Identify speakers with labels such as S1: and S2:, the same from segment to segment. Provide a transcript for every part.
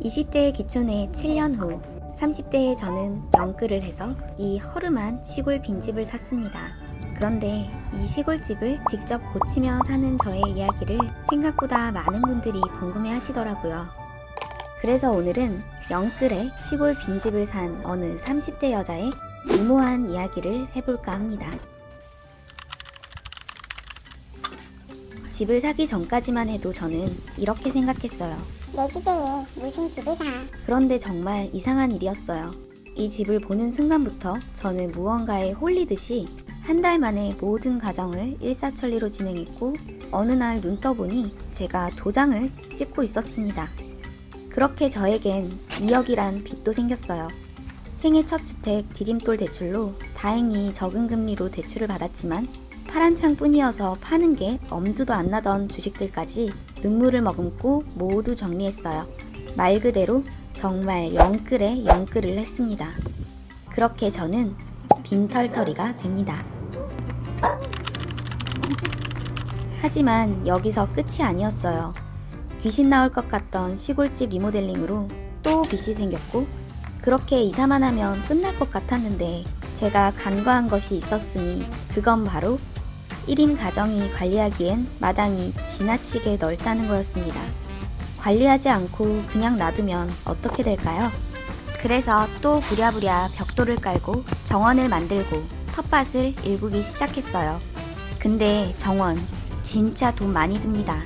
S1: 20대의 기촌에 7년 후 30대의 저는 영끌을 해서 이 허름한 시골 빈집을 샀습니다. 그런데 이 시골집을 직접 고치며 사는 저의 이야기를 생각보다 많은 분들이 궁금해 하시더라고요. 그래서 오늘은 영끌에 시골 빈집을 산 어느 30대 여자의 미모한 이야기를 해볼까 합니다. 집을 사기 전까지만 해도 저는 이렇게 생각했어요.
S2: 내 주제에 무슨 집을 사?
S1: 그런데 정말 이상한 일이었어요. 이 집을 보는 순간부터 저는 무언가에 홀리듯이 한 달 만에 모든 과정을 일사천리로 진행했고 어느 날 눈 떠보니 제가 도장을 찍고 있었습니다. 그렇게 저에겐 2억이란 빚도 생겼어요. 생애 첫 주택 디딤돌 대출로 다행히 적은 금리로 대출을 받았지만 파란 창뿐이어서 파는 게 엄두도 안 나던 주식들까지 눈물을 머금고 모두 정리했어요. 말 그대로 정말 영끌에 영끌을 했습니다. 그렇게 저는 빈털터리가 됩니다. 하지만 여기서 끝이 아니었어요. 귀신 나올 것 같던 시골집 리모델링으로 또 빚이 생겼고 그렇게 이사만 하면 끝날 것 같았는데 제가 간과한 것이 있었으니 그건 바로 1인 가정이 관리하기엔 마당이 지나치게 넓다는 거였습니다. 관리하지 않고 그냥 놔두면 어떻게 될까요? 그래서 또 부랴부랴 벽돌을 깔고 정원을 만들고 텃밭을 일구기 시작했어요. 근데 정원 진짜 돈 많이 듭니다.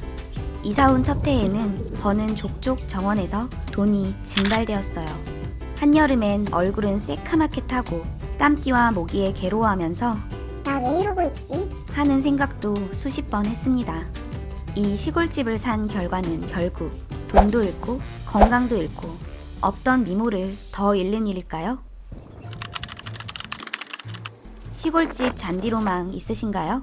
S1: 이사 온 첫 해에는 버는 족족 정원에서 돈이 증발되었어요. 한여름엔 얼굴은 새카맣게 타고 땀띠와 모기에 괴로워하면서
S2: 나 왜 이러고 있지?
S1: 하는 생각도 수십 번 했습니다. 이 시골집을 산 결과는 결국 돈도 잃고 건강도 잃고 없던 미모를 더 잃는 일일까요? 시골집 잔디로망 있으신가요?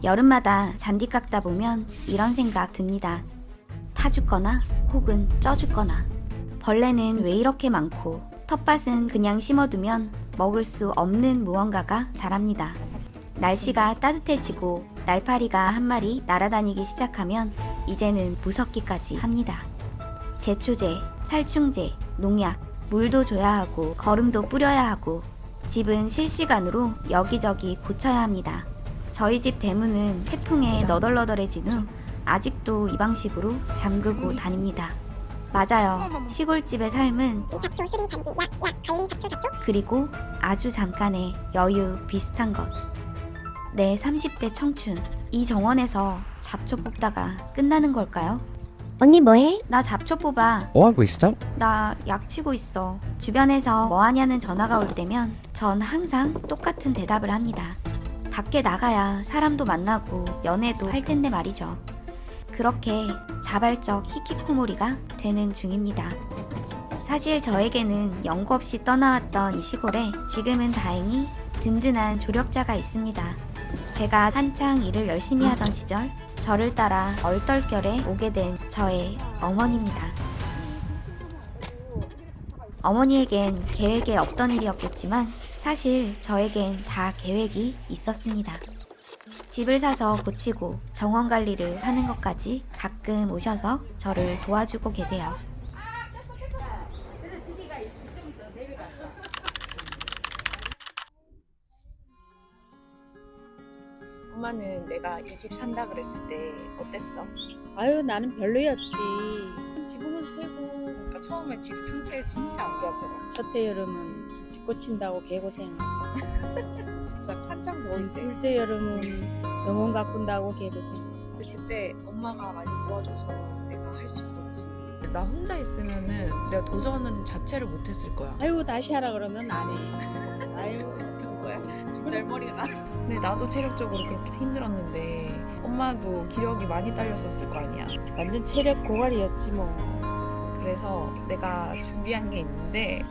S1: 여름마다 잔디 깎다 보면 이런 생각 듭니다. 타 죽거나 혹은 쪄 죽거나. 벌레는 왜 이렇게 많고 텃밭은 그냥 심어두면 먹을 수 없는 무언가가 자랍니다. 날씨가 따뜻해지고 날파리가 한 마리 날아다니기 시작하면 이제는 무섭기까지 합니다. 제초제, 살충제, 농약, 물도 줘야 하고 거름도 뿌려야 하고 집은 실시간으로 여기저기 고쳐야 합니다. 저희 집 대문은 태풍에 너덜너덜해진 후 아직도 이 방식으로 잠그고 다닙니다. 맞아요. 시골집의 삶은
S2: 이 잡초, 수리, 잔디, 약, 관리, 잡초, 잡초?
S1: 그리고 아주 잠깐의 여유 비슷한 것. 내 30대 청춘. 이 정원에서 잡초 뽑다가 끝나는 걸까요?
S2: 언니 뭐해?
S1: 나 잡초 뽑아.
S3: 뭐 하고 있어?
S1: 나 약 치고 있어. 주변에서 뭐 하냐는 전화가 올 때면 전 항상 똑같은 대답을 합니다. 밖에 나가야 사람도 만나고 연애도 할 텐데 말이죠. 그렇게 자발적 히키코모리가 되는 중입니다. 사실 저에게는 연고 없이 떠나왔던 이 시골에 지금은 다행히 든든한 조력자가 있습니다. 제가 한창 일을 열심히 하던 시절 저를 따라 얼떨결에 오게 된 저의 어머니입니다. 어머니에겐 계획에 없던 일이었겠지만 사실 저에겐 다 계획이 있었습니다. 집을 사서 고치고 정원 관리를 하는 것까지 가끔 오셔서 저를 도와주고 계세요.
S4: 엄마는 내가 이 집 산다 그랬을 때 어땠어?
S5: 아유 나는 별로였지. 지붕은 새고
S4: 그러니까 처음에 집 상태 진짜 안 좋았잖아.
S5: 첫해 여름은 집 고친다고 개고생.
S4: 진짜 한창 더울 때.
S5: 둘째 여름은 정원 가꾼다고 개고생.
S4: 그때 엄마가 많이 도와줘서 내가 할 수 있었지. 나 혼자 있으면은 내가 도전은 자체를 못했을 거야.
S5: 아유 다시 하라 그러면 안 해. 아유
S4: 그런 거야? 진짜 머리가 나. 근데 나도 체력적으로 그렇게 힘들었는데 엄마도 기력이 많이 딸렸었을 거 아니야.
S5: 완전 체력 고갈이었지 뭐.
S4: 그래서 내가 준비한 게 있는데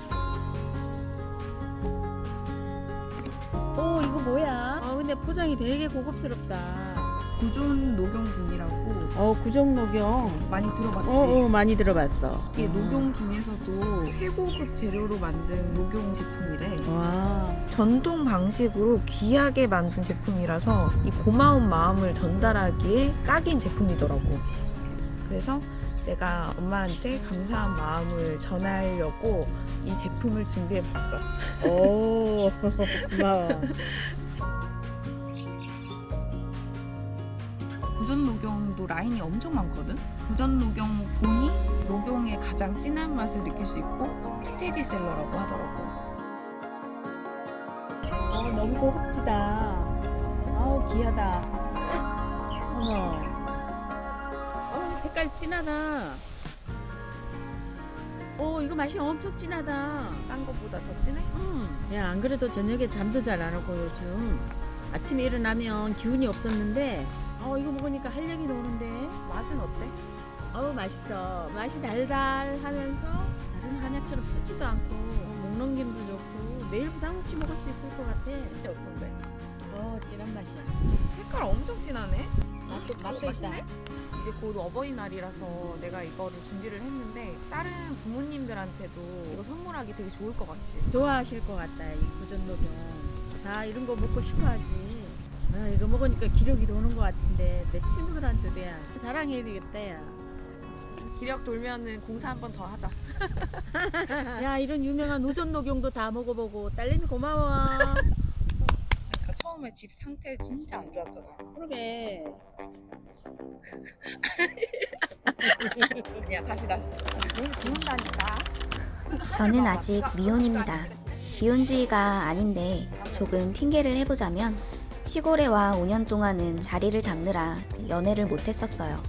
S5: 오 이거 뭐야? 근데 포장이 되게 고급스럽다.
S4: 구존 녹용분이라고
S5: 구정 녹용.
S4: 많이 들어봤지?
S5: 많이 들어봤어.
S4: 이게 녹용 중에서도 최고급 재료로 만든 녹용 제품이래.
S5: 와.
S4: 전통 방식으로 귀하게 만든 제품이라서 이 고마운 마음을 전달하기에 딱인 제품이더라고. 그래서 내가 엄마한테 감사한 마음을 전하려고 이 제품을 준비해봤어.
S5: 오, 고마워.
S4: 구전 녹용도 라인이 엄청 많거든. 구전 녹용 본이 녹용의 가장 진한 맛을 느낄 수 있고 스테디셀러라고 하더라고.
S5: 너무 고급지다. 아우, 귀하다. 어머. 색깔 진하다. 이거 맛이 엄청 진하다.
S4: 딴 것보다 더 진해?
S5: 야, 안 그래도 저녁에 잠도 잘 안 오고 요즘 아침에 일어나면 기운이 없었는데 이거 먹으니까 활력이 도는데.
S4: 맛은 어때?
S5: 맛있어. 맛이 달달하면서 다른 한약처럼 쓰지도 않고 목 넘김도 좋고 내일부터 한 국씩 먹을 수 있을 것 같아.
S4: 어떤데?
S5: 진한 맛이야.
S4: 색깔 엄청 진하네?
S5: 맛도
S4: 맛있네? 이제 곧 어버이날이라서 내가 이거를 준비를 했는데 다른 부모님들한테도 이거 선물하기 되게 좋을 것 같지?
S5: 좋아하실 것 같다. 이 구전녹용 다 이런 거 먹고 싶어하지. 이거 먹으니까 기력이 도는 것 같은데 내 친구들한테도 야 자랑해야 되겠다. 야,
S4: 기력 돌면은 공사 한 번 더 하자.
S5: 야 이런 유명한 우전녹용도 다 먹어보고 딸내미 고마워.
S4: 처음에 집 상태 진짜 안 좋았잖아.
S5: 그러게.
S4: 아니야, 다시. 비운다니까.
S1: 저는 아직 미혼입니다. 비혼주의가 아닌데 조금 핑계를 해보자면 시골에 와 5년 동안은 자리를 잡느라 연애를 못했었어요.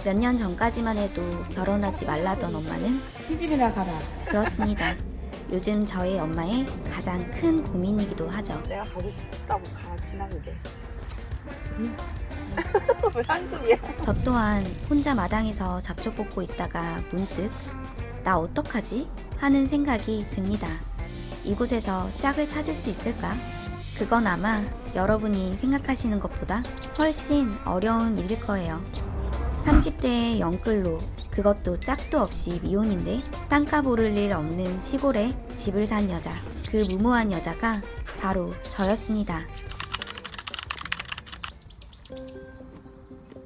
S1: 몇 년 전까지만 해도 결혼하지 말라던 엄마는
S5: 시집이나 가라.
S1: 그렇습니다. 요즘 저희 엄마의 가장 큰 고민이기도 하죠.
S4: 내가 가고 싶다고 가, 지나가게. 왜 한숨이야?
S1: 저 또한 혼자 마당에서 잡초 뽑고 있다가 문득 나 어떡하지? 하는 생각이 듭니다. 이곳에서 짝을 찾을 수 있을까? 그건 아마 여러분이 생각하시는 것보다 훨씬 어려운 일일 거예요. 30대의 영끌로 그것도 짝도 없이 미혼인데 땅값 오를 일 없는 시골에 집을 산 여자, 그 무모한 여자가 바로 저였습니다.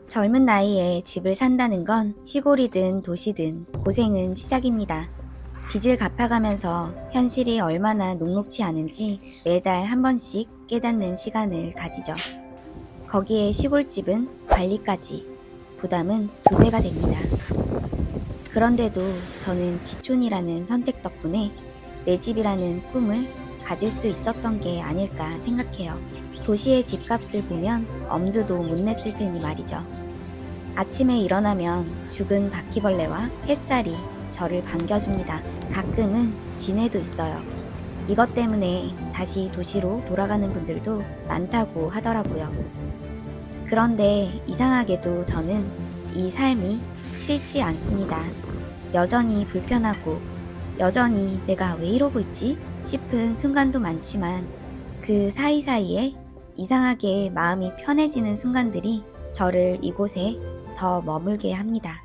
S1: 젊은 나이에 집을 산다는 건 시골이든 도시든 고생은 시작입니다. 빚을 갚아가면서 현실이 얼마나 녹록지 않은지 매달 한 번씩 깨닫는 시간을 가지죠. 거기에 시골집은 관리까지 부담은 2배가 됩니다. 그런데도 저는 기촌이라는 선택 덕분에 내 집이라는 꿈을 가질 수 있었던 게 아닐까 생각해요. 도시의 집값을 보면 엄두도 못 냈을 테니 말이죠. 아침에 일어나면 죽은 바퀴벌레와 햇살이 저를 반겨줍니다. 가끔은 진해도 있어요. 이것 때문에 다시 도시로 돌아가는 분들도 많다고 하더라고요. 그런데 이상하게도 저는 이 삶이 싫지 않습니다. 여전히 불편하고 여전히 내가 왜 이러고 있지? 싶은 순간도 많지만 그 사이사이에 이상하게 마음이 편해지는 순간들이 저를 이곳에 더 머물게 합니다.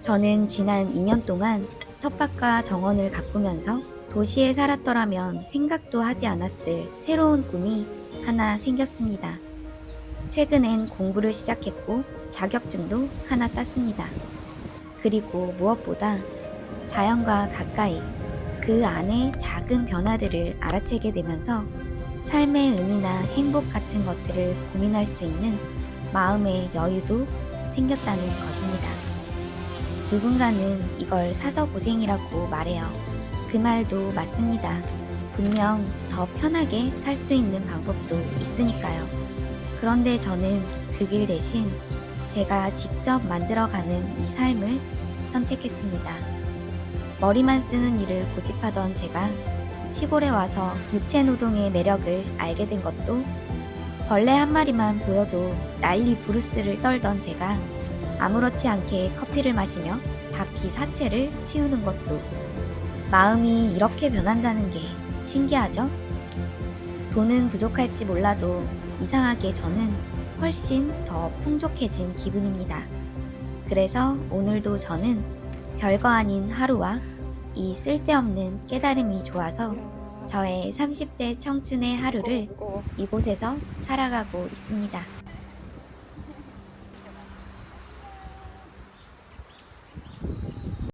S1: 저는 지난 2년 동안 텃밭과 정원을 가꾸면서 도시에 살았더라면 생각도 하지 않았을 새로운 꿈이 하나 생겼습니다. 최근엔 공부를 시작했고 자격증도 하나 땄습니다. 그리고 무엇보다 자연과 가까이 그 안의 작은 변화들을 알아채게 되면서 삶의 의미나 행복 같은 것들을 고민할 수 있는 마음의 여유도 생겼다는 것입니다. 누군가는 이걸 사서 고생이라고 말해요. 그 말도 맞습니다. 분명 더 편하게 살 수 있는 방법도 있으니까요. 그런데 저는 그 길 대신 제가 직접 만들어가는 이 삶을 선택했습니다. 머리만 쓰는 일을 고집하던 제가 시골에 와서 육체노동의 매력을 알게 된 것도, 벌레 한 마리만 보여도 난리 부르스를 떨던 제가 아무렇지 않게 커피를 마시며 바퀴 사체를 치우는 것도, 마음이 이렇게 변한다는 게 신기하죠? 돈은 부족할지 몰라도 이상하게 저는 훨씬 더 풍족해진 기분입니다. 그래서 오늘도 저는 별거 아닌 하루와 이 쓸데없는 깨달음이 좋아서 저의 30대 청춘의 하루를 이곳에서 살아가고 있습니다.